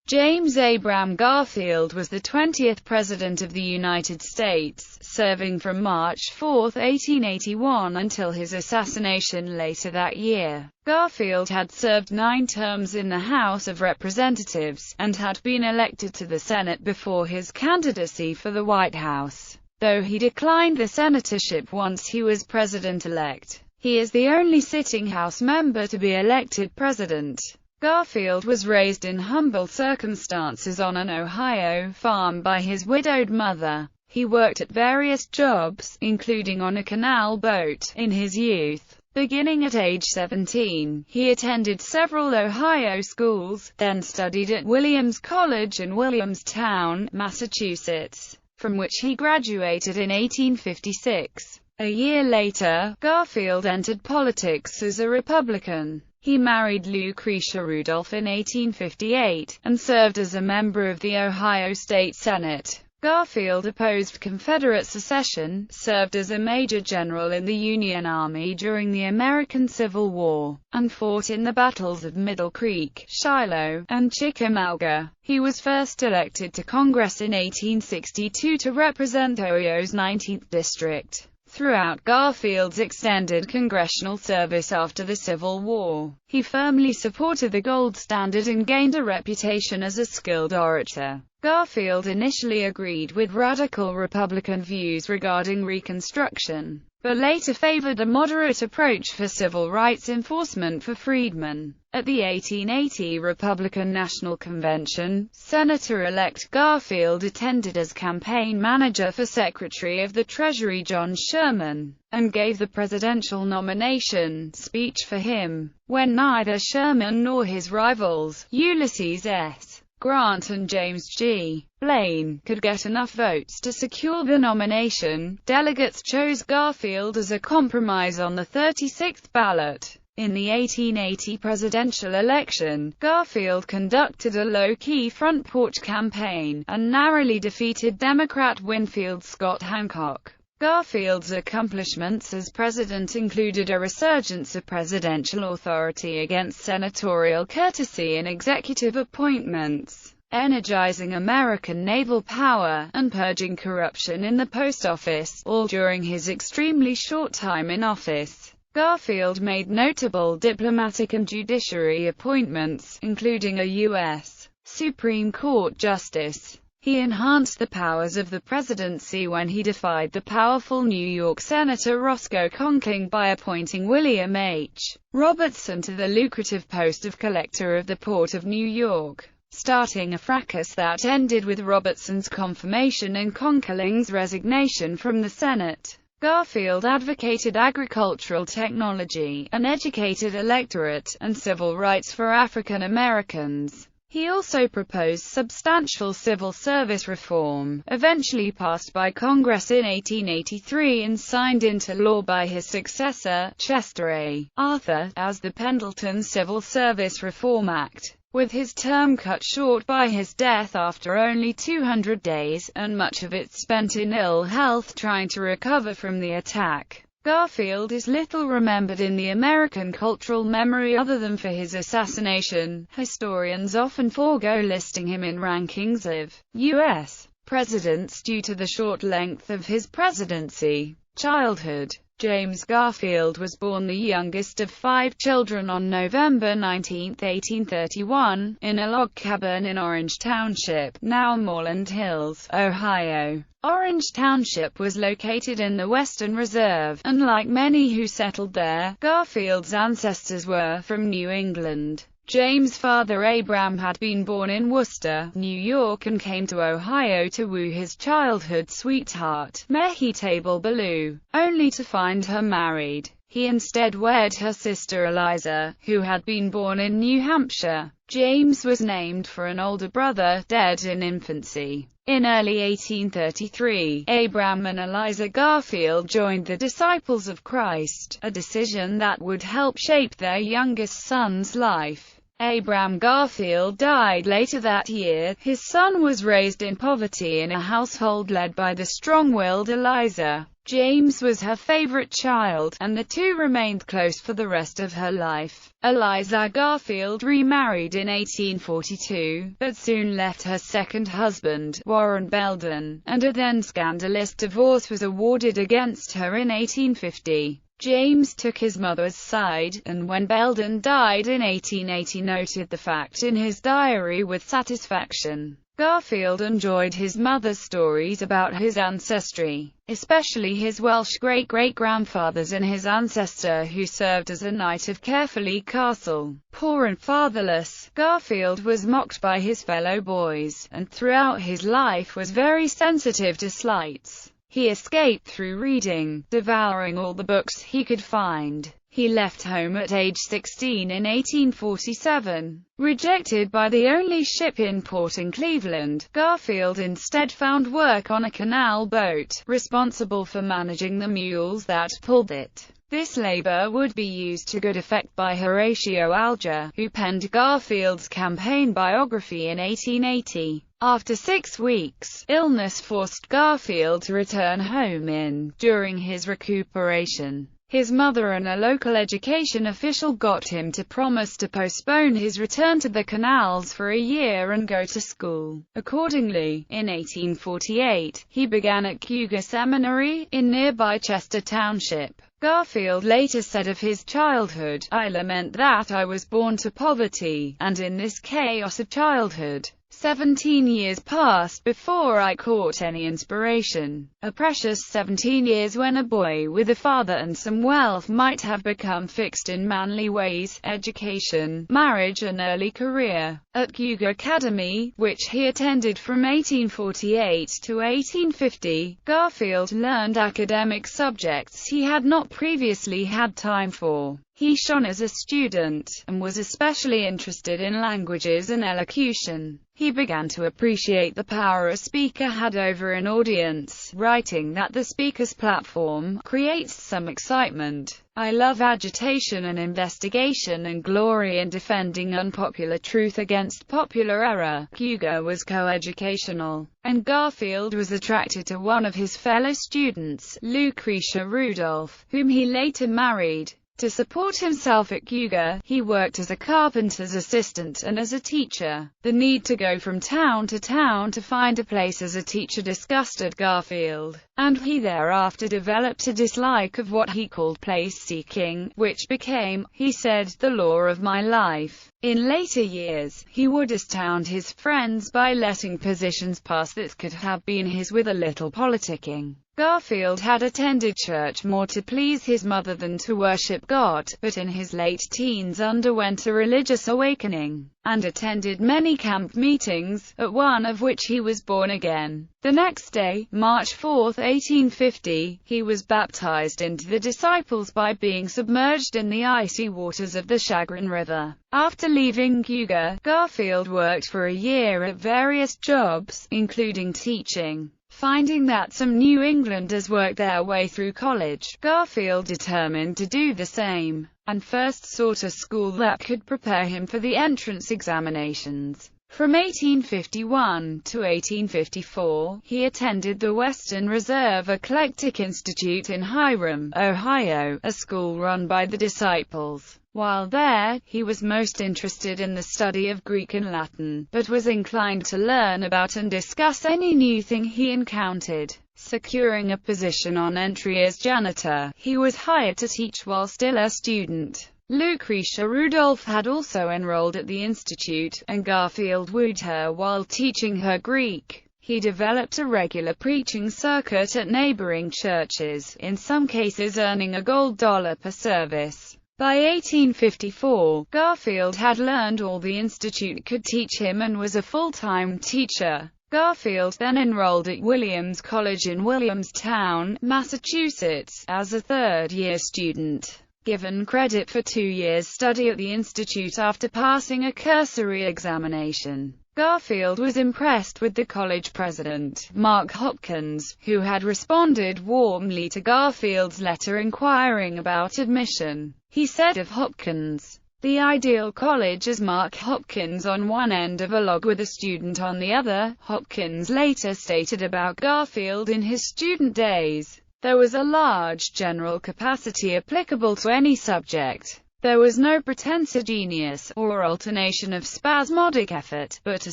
James Abram Garfield was the 20th President of the United States, serving from March 4, 1881 until his assassination later that year. Garfield had served 9 terms in the House of Representatives, and had been elected to the Senate before his candidacy for the White House, though he declined the senatorship once he was president-elect. He is the only sitting House member to be elected president. Garfield was raised in humble circumstances on an Ohio farm by his widowed mother. He worked at various jobs, including on a canal boat, in his youth. Beginning at age 17, he attended several Ohio schools, then studied at Williams College in Williamstown, Massachusetts, from which he graduated in 1856. A year later, Garfield entered politics as a Republican. He married Lucretia Rudolph in 1858, and served as a member of the Ohio State Senate. Garfield opposed Confederate secession, served as a major general in the Union Army during the American Civil War, and fought in the battles of Middle Creek, Shiloh, and Chickamauga. He was first elected to Congress in 1862 to represent Ohio's 19th District. Throughout Garfield's extended congressional service after the Civil War, he firmly supported the gold standard and gained a reputation as a skilled orator. Garfield initially agreed with radical Republican views regarding Reconstruction, but later favored a moderate approach for civil rights enforcement for freedmen. At the 1880 Republican National Convention, Senator-elect Garfield attended as campaign manager for Secretary of the Treasury John Sherman, and gave the presidential nomination speech for him, when neither Sherman nor his rivals, Ulysses S. Grant and James G. Blaine, could get enough votes to secure the nomination. Delegates chose Garfield as a compromise on the 36th ballot. In the 1880 presidential election, Garfield conducted a low-key front porch campaign, and narrowly defeated Democrat Winfield Scott Hancock. Garfield's accomplishments as president included a resurgence of presidential authority against senatorial courtesy in executive appointments, energizing American naval power, and purging corruption in the post office, all during his extremely short time in office. Garfield made notable diplomatic and judiciary appointments, including a U.S. Supreme Court justice. He enhanced the powers of the presidency when he defied the powerful New York Senator Roscoe Conkling by appointing William H. Robertson to the lucrative post of Collector of the Port of New York, starting a fracas that ended with Robertson's confirmation and Conkling's resignation from the Senate. Garfield advocated agricultural technology, an educated electorate, and civil rights for African Americans. He also proposed substantial civil service reform, eventually passed by Congress in 1883 and signed into law by his successor, Chester A. Arthur, as the Pendleton Civil Service Reform Act. With his term cut short by his death after only 200 days, and much of it spent in ill health trying to recover from the attack, Garfield is little remembered in the American cultural memory other than for his assassination. Historians often forego listing him in rankings of U.S. presidents due to the short length of his presidency. Childhood. James Garfield was born the youngest of 5 children on November 19, 1831, in a log cabin in Orange Township, now Moreland Hills, Ohio. Orange Township was located in the Western Reserve, and like many who settled there, Garfield's ancestors were from New England. James' father Abram had been born in Worcester, New York, and came to Ohio to woo his childhood sweetheart, Mehetable Ballou, only to find her married. He instead wed her sister Eliza, who had been born in New Hampshire. James was named for an older brother, dead in infancy. In early 1833, Abram and Eliza Garfield joined the Disciples of Christ, a decision that would help shape their youngest son's life. Abram Garfield died later that year. His son was raised in poverty in a household led by the strong-willed Eliza. James was her favorite child, and the two remained close for the rest of her life. Eliza Garfield remarried in 1842, but soon left her second husband, Warren Belden, and a then scandalous divorce was awarded against her in 1850. James took his mother's side, and when Belden died in 1880 noted the fact in his diary with satisfaction. Garfield enjoyed his mother's stories about his ancestry, especially his Welsh great-great-grandfathers and his ancestor who served as a knight of Caerphilly Castle. Poor and fatherless, Garfield was mocked by his fellow boys, and throughout his life was very sensitive to slights. He escaped through reading, devouring all the books he could find. He left home at age 16 in 1847. Rejected by the only ship in port in Cleveland, Garfield instead found work on a canal boat, responsible for managing the mules that pulled it. This labor would be used to good effect by Horatio Alger, who penned Garfield's campaign biography in 1880. After 6 weeks, illness forced Garfield to return home. During his recuperation, his mother and a local education official got him to promise to postpone his return to the canals for a year and go to school. Accordingly, in 1848, he began at Cougar Seminary, in nearby Chester Township. Garfield later said of his childhood, "I lament that I was born to poverty, and in this chaos of childhood, 17 years passed before I caught any inspiration. A precious 17 years when a boy with a father and some wealth might have become fixed in manly ways, education, marriage and early career." At Cougar Academy, which he attended from 1848 to 1850, Garfield learned academic subjects he had not previously had time for. He shone as a student, and was especially interested in languages and elocution. He began to appreciate the power a speaker had over an audience, writing that the speaker's platform creates some excitement. "I love agitation and investigation and glory in defending unpopular truth against popular error." Cougar was coeducational, and Garfield was attracted to one of his fellow students, Lucretia Rudolph, whom he later married. To support himself at Cougar, he worked as a carpenter's assistant and as a teacher. The need to go from town to find a place as a teacher disgusted Garfield, and he thereafter developed a dislike of what he called place-seeking, which became, he said, the law of my life. In later years, he would astound his friends by letting positions pass that could have been his with a little politicking. Garfield had attended church more to please his mother than to worship God, but in his late teens underwent a religious awakening, and attended many camp meetings, at one of which he was born again. The next day, March 4, 1850, he was baptized into the disciples by being submerged in the icy waters of the Chagrin River. After leaving Cougar, Garfield worked for a year at various jobs, including teaching. Finding that some New Englanders worked their way through college, Garfield determined to do the same, and first sought a school that could prepare him for the entrance examinations. From 1851 to 1854, he attended the Western Reserve Eclectic Institute in Hiram, Ohio, a school run by the disciples. While there, he was most interested in the study of Greek and Latin, but was inclined to learn about and discuss any new thing he encountered. Securing a position on entry as janitor, he was hired to teach while still a student. Lucretia Rudolph had also enrolled at the institute, and Garfield wooed her while teaching her Greek. He developed a regular preaching circuit at neighboring churches, in some cases earning a gold dollar per service. By 1854, Garfield had learned all the institute could teach him and was a full-time teacher. Garfield then enrolled at Williams College in Williamstown, Massachusetts, as a third-year student. Given credit for 2 years' study at the institute after passing a cursory examination, Garfield was impressed with the college president, Mark Hopkins, who had responded warmly to Garfield's letter inquiring about admission. He said of Hopkins, "The ideal college is Mark Hopkins on one end of a log with a student on the other." Hopkins later stated about Garfield in his student days, There was a large general capacity applicable to any subject. There was no pretense of genius, or alternation of spasmodic effort, but a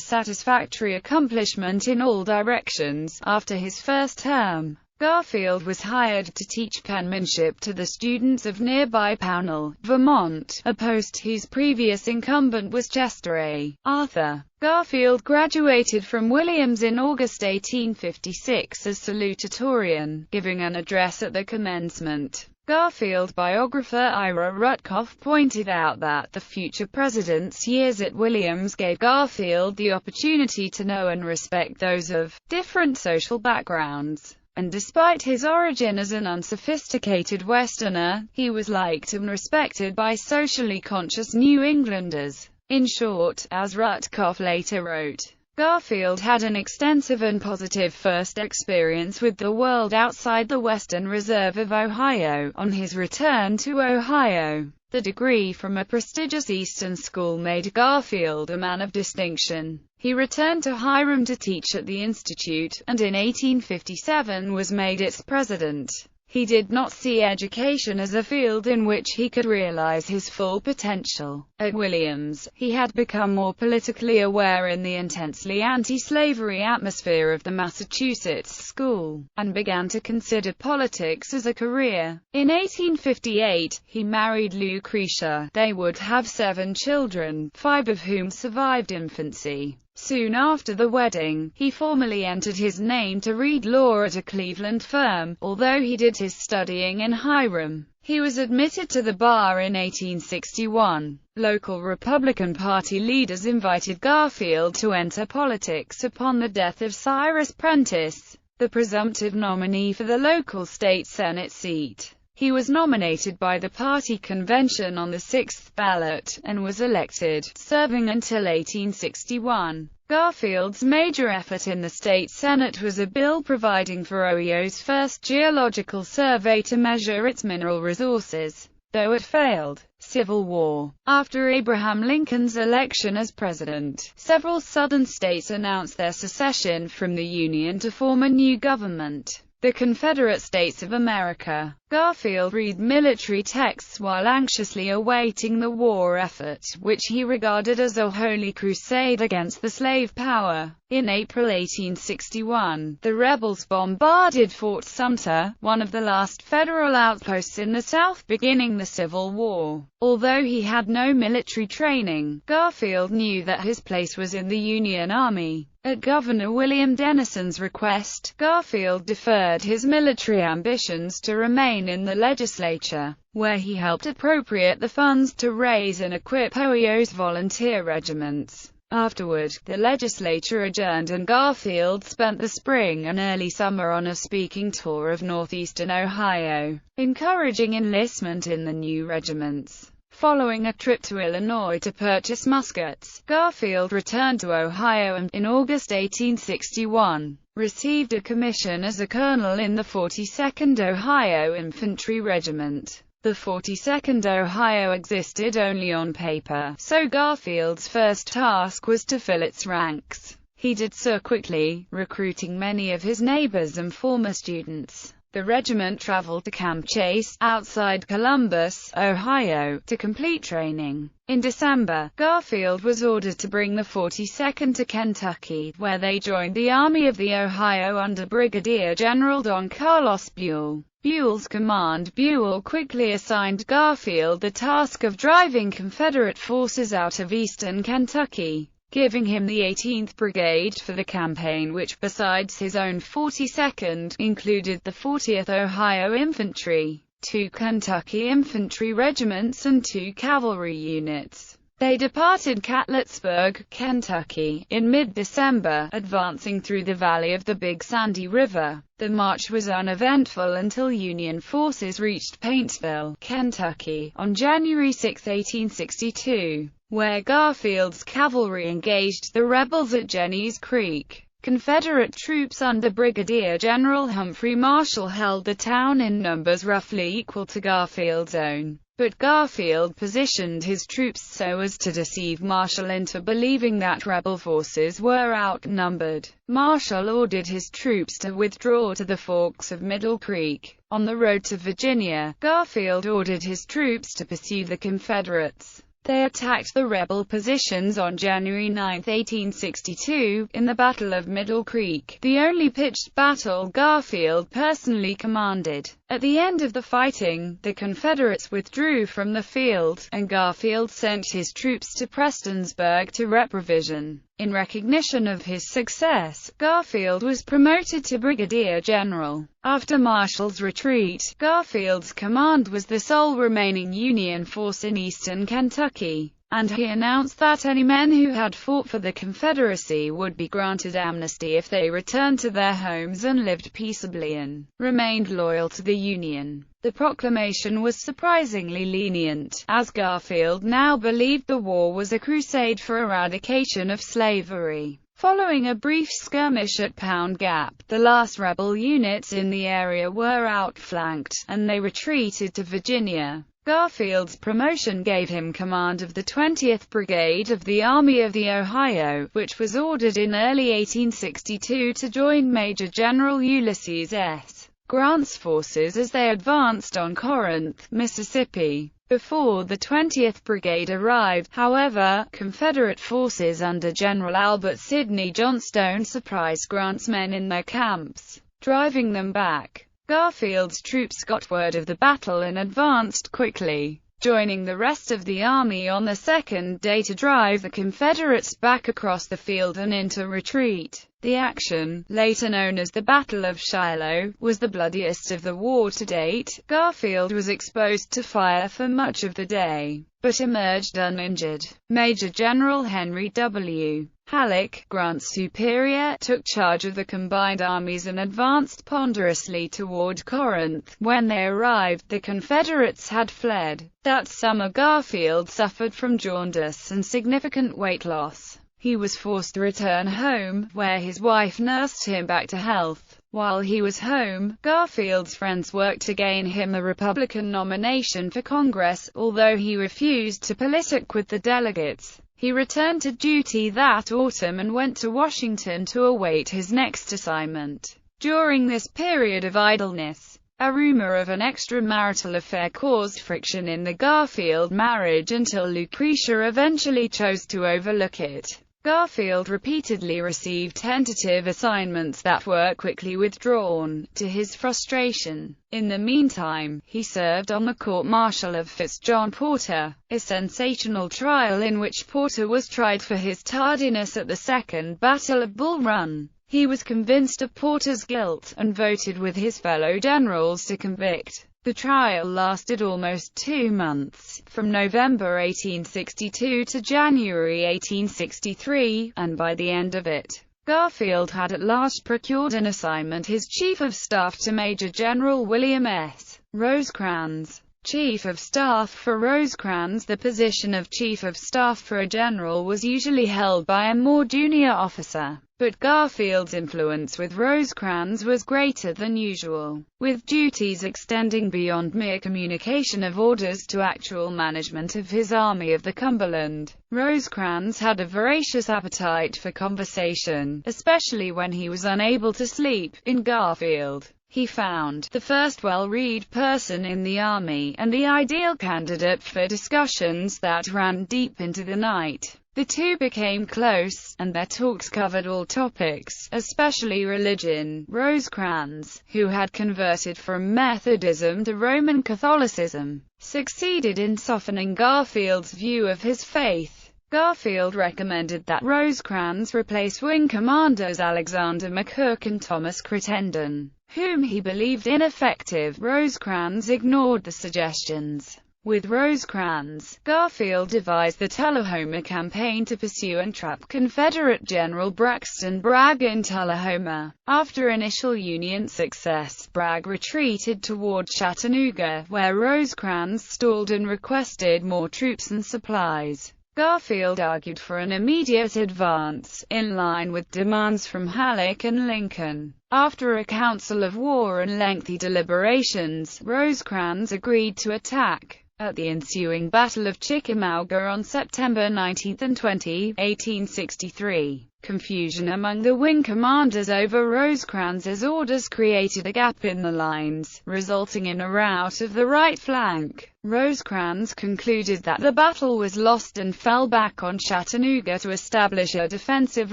satisfactory accomplishment in all directions. After his first term, Garfield was hired to teach penmanship to the students of nearby Pownell, Vermont, a post whose previous incumbent was Chester A. Arthur. Garfield graduated from Williams in August 1856 as salutatorian, giving an address at the commencement. Garfield biographer Ira Rutkoff pointed out that the future president's years at Williams gave Garfield the opportunity to know and respect those of different social backgrounds. And despite his origin as an unsophisticated Westerner, he was liked and respected by socially conscious New Englanders. In short, as Rutkoff later wrote, Garfield had an extensive and positive first experience with the world outside the Western Reserve of Ohio. On his return to Ohio, the degree from a prestigious Eastern school made Garfield a man of distinction. He returned to Hiram to teach at the Institute, and in 1857 was made its president. He did not see education as a field in which he could realize his full potential. At Williams, he had become more politically aware in the intensely anti-slavery atmosphere of the Massachusetts school, and began to consider politics as a career. In 1858, he married Lucretia. They would have 7 children, 5 of whom survived infancy. Soon after the wedding, he formally entered his name to read law at a Cleveland firm. Although he did his studying in Hiram, he was admitted to the bar in 1861. Local Republican Party leaders invited Garfield to enter politics upon the death of Cyrus Prentice, the presumptive nominee for the local state Senate seat. He was nominated by the party convention on the 6th ballot, and was elected, serving until 1861. Garfield's major effort in the state Senate was a bill providing for Ohio's first geological survey to measure its mineral resources, though it failed. Civil War. After Abraham Lincoln's election as president, several southern states announced their secession from the Union to form a new government, the Confederate States of America. Garfield read military texts while anxiously awaiting the war effort, which he regarded as a holy crusade against the slave power. In April 1861, the rebels bombarded Fort Sumter, one of the last federal outposts in the South, beginning the Civil War. Although he had no military training, Garfield knew that his place was in the Union Army. At Governor William Dennison's request, Garfield deferred his military ambitions to remain in the legislature, where he helped appropriate the funds to raise and equip Ohio's volunteer regiments. Afterward, the legislature adjourned and Garfield spent the spring and early summer on a speaking tour of northeastern Ohio, encouraging enlistment in the new regiments. Following a trip to Illinois to purchase muskets, Garfield returned to Ohio and, in August 1861, received a commission as a colonel in the 42nd Ohio Infantry Regiment. The 42nd Ohio existed only on paper, so Garfield's first task was to fill its ranks. He did so quickly, recruiting many of his neighbors and former students. The regiment traveled to Camp Chase, outside Columbus, Ohio, to complete training. In December, Garfield was ordered to bring the 42nd to Kentucky, where they joined the Army of the Ohio under Brigadier General Don Carlos Buell. Buell's command. Buell quickly assigned Garfield the task of driving Confederate forces out of eastern Kentucky, giving him the 18th Brigade for the campaign, which, besides his own 42nd, included the 40th Ohio Infantry, 2 Kentucky Infantry regiments and 2 cavalry units. They departed Catlettsburg, Kentucky, in mid-December, advancing through the valley of the Big Sandy River. The march was uneventful until Union forces reached Paintsville, Kentucky, on January 6, 1862, where Garfield's cavalry engaged the rebels at Jenny's Creek. Confederate troops under Brigadier General Humphrey Marshall held the town in numbers roughly equal to Garfield's own. But Garfield positioned his troops so as to deceive Marshall into believing that rebel forces were outnumbered. Marshall ordered his troops to withdraw to the forks of Middle Creek. On the road to Virginia, Garfield ordered his troops to pursue the Confederates. They attacked the rebel positions on January 9, 1862, in the Battle of Middle Creek, the only pitched battle Garfield personally commanded. At the end of the fighting, the Confederates withdrew from the field, and Garfield sent his troops to Prestonsburg to reprovision. In recognition of his success, Garfield was promoted to brigadier general. After Marshall's retreat, Garfield's command was the sole remaining Union force in eastern Kentucky, and he announced that any men who had fought for the Confederacy would be granted amnesty if they returned to their homes and lived peaceably and remained loyal to the Union. The proclamation was surprisingly lenient, as Garfield now believed the war was a crusade for eradication of slavery. Following a brief skirmish at Pound Gap, the last rebel units in the area were outflanked, and they retreated to Virginia. Garfield's promotion gave him command of the 20th Brigade of the Army of the Ohio, which was ordered in early 1862 to join Major General Ulysses S. Grant's forces as they advanced on Corinth, Mississippi. Before the 20th Brigade arrived, however, Confederate forces under General Albert Sidney Johnstone surprised Grant's men in their camps, driving them back. Garfield's troops got word of the battle and advanced quickly, joining the rest of the army on the second day to drive the Confederates back across the field and into retreat. The action, later known as the Battle of Shiloh, was the bloodiest of the war to date. Garfield was exposed to fire for much of the day, but emerged uninjured. Major General Henry W. Halleck, Grant's superior, took charge of the combined armies and advanced ponderously toward Corinth. When they arrived, the Confederates had fled. That summer Garfield suffered from jaundice and significant weight loss. He was forced to return home, where his wife nursed him back to health. While he was home, Garfield's friends worked to gain him a Republican nomination for Congress, although he refused to politic with the delegates. He returned to duty that autumn and went to Washington to await his next assignment. During this period of idleness, a rumor of an extramarital affair caused friction in the Garfield marriage until Lucretia eventually chose to overlook it. Garfield repeatedly received tentative assignments that were quickly withdrawn, to his frustration. In the meantime, he served on the court-martial of Fitz-John Porter, a sensational trial in which Porter was tried for his tardiness at the Second Battle of Bull Run. He was convinced of Porter's guilt, and voted with his fellow generals to convict. The trial lasted almost 2 months, from November 1862 to January 1863, and by the end of it, Garfield had at last procured an assignment, his Chief of Staff to Major General William S. Rosecrans. Chief of Staff for Rosecrans. The position of Chief of Staff for a general was usually held by a more junior officer, but Garfield's influence with Rosecrans was greater than usual, with duties extending beyond mere communication of orders to actual management of his Army of the Cumberland. Rosecrans had a voracious appetite for conversation, especially when he was unable to sleep. In Garfield, he found the first well-read person in the army, and the ideal candidate for discussions that ran deep into the night. The two became close, and their talks covered all topics, especially religion. Rosecrans, who had converted from Methodism to Roman Catholicism, succeeded in softening Garfield's view of his faith. Garfield recommended that Rosecrans replace wing commanders Alexander McCook and Thomas Crittenden, whom he believed ineffective. Rosecrans ignored the suggestions. With Rosecrans, Garfield devised the Tullahoma Campaign to pursue and trap Confederate General Braxton Bragg in Tullahoma. After initial Union success, Bragg retreated toward Chattanooga, where Rosecrans stalled and requested more troops and supplies. Garfield argued for an immediate advance, in line with demands from Halleck and Lincoln. After a council of war and lengthy deliberations, Rosecrans agreed to attack At the ensuing Battle of Chickamauga on September 19 and 20, 1863, confusion among the wing commanders over Rosecrans's orders created a gap in the lines, resulting in a rout of the right flank. Rosecrans concluded that the battle was lost and fell back on Chattanooga to establish a defensive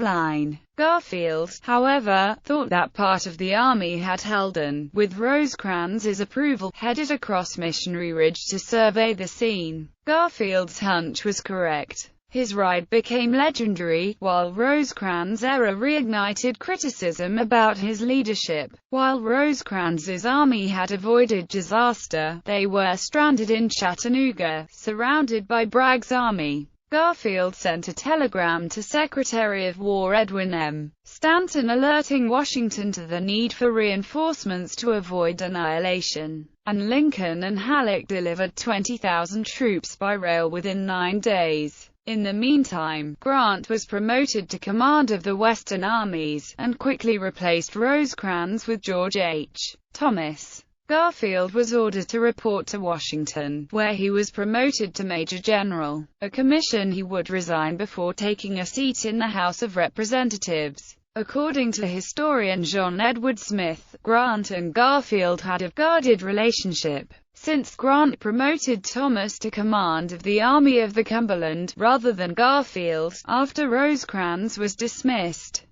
line. Garfield, however, thought that part of the army had held and, with Rosecrans's approval, headed across Missionary Ridge to survey the scene. Garfield's hunch was correct. His ride became legendary, while Rosecrans' error reignited criticism about his leadership. While Rosecrans's army had avoided disaster, they were stranded in Chattanooga, surrounded by Bragg's army. Garfield sent a telegram to Secretary of War Edwin M. Stanton alerting Washington to the need for reinforcements to avoid annihilation, and Lincoln and Halleck delivered 20,000 troops by rail within 9 days. In the meantime, Grant was promoted to command of the Western armies, and quickly replaced Rosecrans with George H. Thomas. Garfield was ordered to report to Washington, where he was promoted to Major General, a commission he would resign before taking a seat in the House of Representatives. According to historian John Edward Smith, Grant and Garfield had a guarded relationship, since Grant promoted Thomas to command of the Army of the Cumberland, rather than Garfield, after Rosecrans was dismissed.